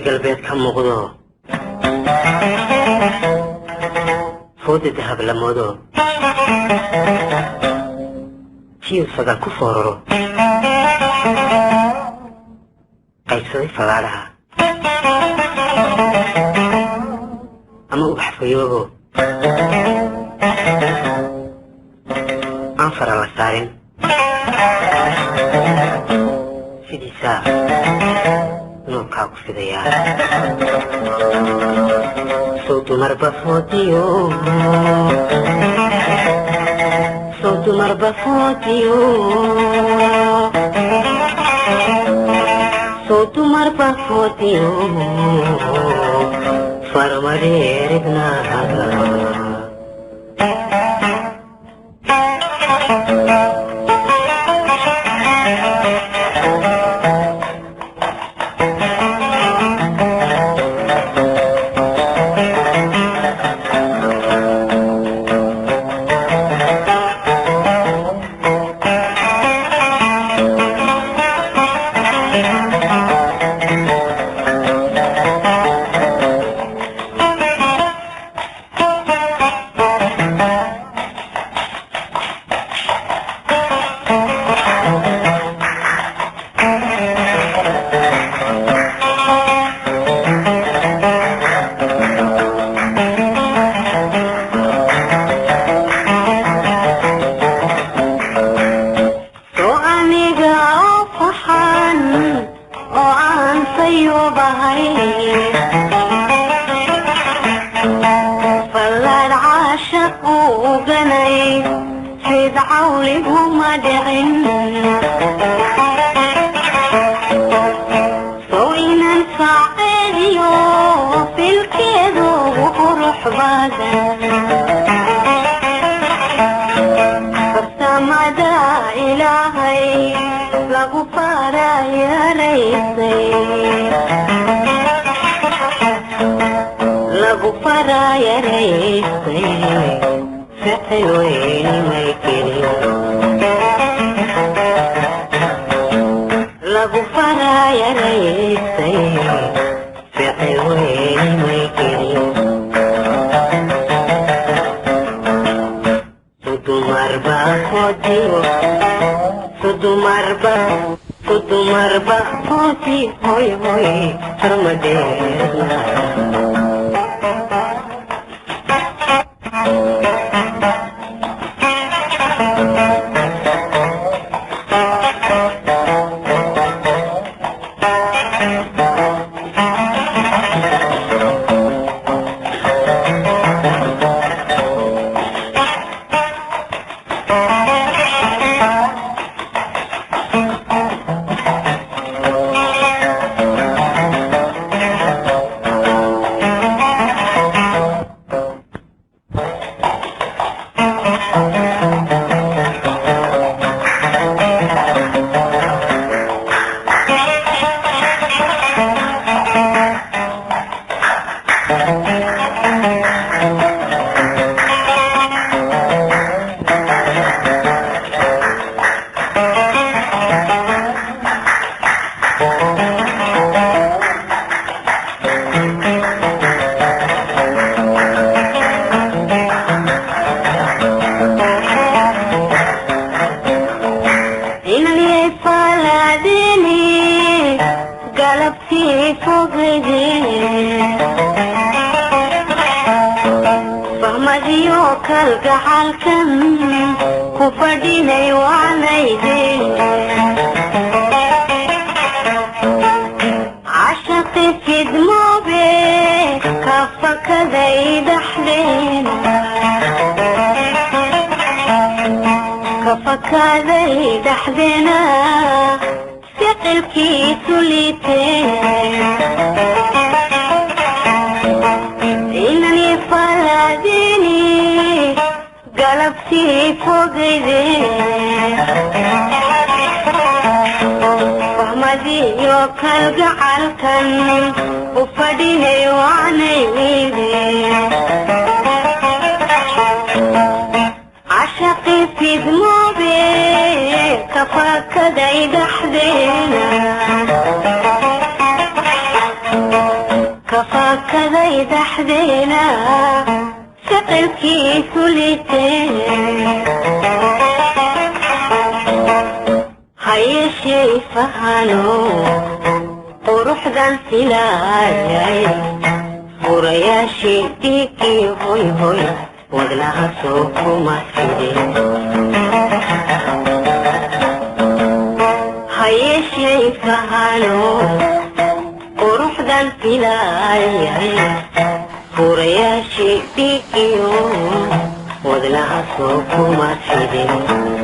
قلبيت كم مغضو فود الذهب لمودو تيو صدى كفورو قيسوي فغالها أما أبحث يوغو أنفر الله سارين سيدي سا نوكاو سيديا صوت مربى فوتيو صوت مربى فوتيو صوت مربى فوتيو فرمري ربنا هذا galabtii fogeydeen fahmadiyo kalgacalkan u fadhinay waanay iideen cashaqii fidmoobe kafakaday dhaxdeena kafakaday dhaxdeena shaqalkiisu liteen hayeshey fahano quruxdan silaayay furayaashii dhiigii hoy hoy wadnaha soo kuma fideen hayeshey fahano quruxdan silaayay furayaashii dhiigii wadnaha soo kuma fideen